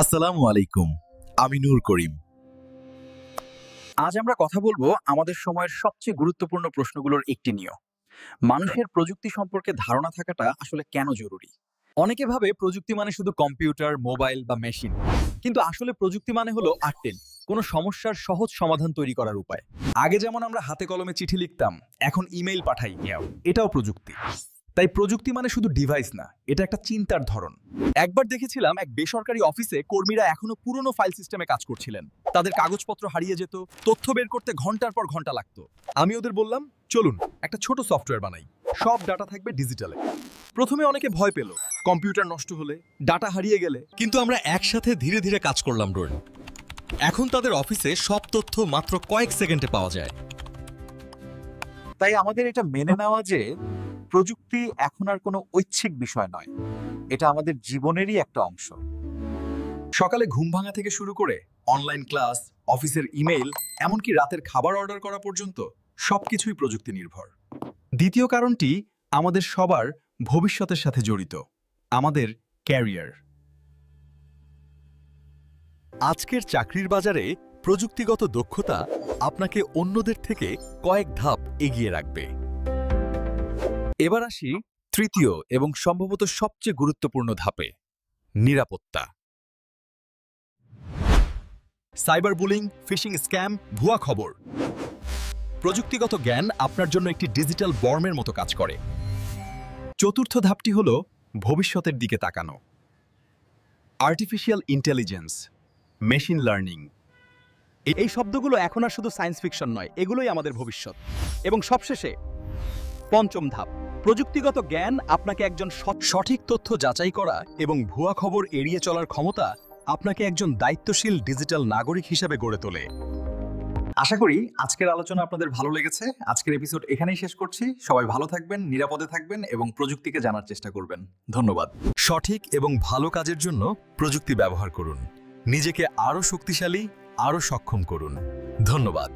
আসসালামু আলাইকুম। আমি নূর করিম। আজ আমরা কথা বলবো আমাদের সময়ের সবচেয়ে গুরুত্বপূর্ণ প্রশ্নগুলোর একটি নিয়ে। মানুষের প্রযুক্তি সম্পর্কে ধারণা থাকাটা আসলে কেন জরুরি? অনেকে ভাবে প্রযুক্তি মানে শুধু কম্পিউটার, মোবাইল বা মেশিন। কিন্তু আসলে প্রযুক্তি মানে হলো আর্টেন, কোনো সমস্যার সহজ সমাধান তৈরি করার উপায়। আগে যেমন আমরা হাতে কলমে চিঠি লিখতাম, এখন ইমেইল পাঠাই, এটাও প্রযুক্তি। তাই প্রযুক্তি মানে শুধু ডিভাইস না, এটা একটা চিন্তার ধরন। একবার দেখেছিলাম এক বেসরকারি অফিসে কর্মীরা এখনো পুরনো ফাইল সিস্টেমে কাজ করছিলেন। তাদের কাগজপত্র হারিয়ে যেত, তথ্য বের করতে ঘন্টার পর ঘন্টা লাগতো। আমি ওদের বললাম, চলুন একটা ছোট সফটওয়্যার বানাই, সব ডাটা থাকবে ডিজিটালে। প্রথমে অনেকে ভয় পেল, কম্পিউটার নষ্ট হলে, ডাটা হারিয়ে গেলে। কিন্তু আমরা একসাথে ধীরে ধীরে কাজ করলাম রোল। এখন তাদের অফিসে সব তথ্য মাত্র কয়েক সেকেন্ডে পাওয়া যায়। তাই আমাদের এটা মেনে নেওয়া যে প্রযুক্তি এখন আর কোনো ঐচ্ছিক বিষয় নয়, এটা আমাদের জীবনেরই একটা অংশ। সকালে ঘুম ভাঙা থেকে শুরু করে অনলাইন ক্লাস, অফিসের ইমেইল, এমনকি রাতের খাবার অর্ডার করা পর্যন্ত সবকিছুই প্রযুক্তি নির্ভর। দ্বিতীয় কারণটি আমাদের সবার ভবিষ্যতের সাথে জড়িত, আমাদের ক্যারিয়ার। আজকের চাকরির বাজারে প্রযুক্তিগত দক্ষতা আপনাকে অন্যদের থেকে কয়েক ধাপ এগিয়ে রাখবে। এবার আসি তৃতীয় এবং সম্ভবত সবচেয়ে গুরুত্বপূর্ণ ধাপে, নিরাপত্তা। সাইবার বুলিং, ফিশিং স্ক্যাম, ভুয়া খবর। প্রযুক্তিগত জ্ঞান আপনার জন্য একটি ডিজিটাল বর্মের মতো কাজ করে। চতুর্থ ধাপটি হল ভবিষ্যতের দিকে তাকানো। Artificial intelligence, machine learning. এই শব্দগুলো এখন আর শুধু সায়েন্স ফিকশন নয়, এগুলোই আমাদের ভবিষ্যৎ। এবং সবশেষে পঞ্চম ধাপ, প্রযুক্তিগত জ্ঞান আপনাকে একজন সঠিক তথ্য যাচাই করা এবং ভুয়া খবর এড়িয়ে চলার ক্ষমতা আপনাকে একজন দায়িত্বশীল ডিজিটাল নাগরিক হিসেবে গড়ে তোলে। আশা করি আজকের আলোচনা আপনাদের ভালো লেগেছে। আজকের এপিসোড এখানেই শেষ করছি। সবাই ভালো থাকবেন, নিরাপদে থাকবেন এবং প্রযুক্তিকে জানার চেষ্টা করবেন। ধন্যবাদ। সঠিক এবং ভালো কাজের জন্য প্রযুক্তি ব্যবহার করুন। নিজেকে আরও শক্তিশালী, আরও সক্ষম করুন। ধন্যবাদ।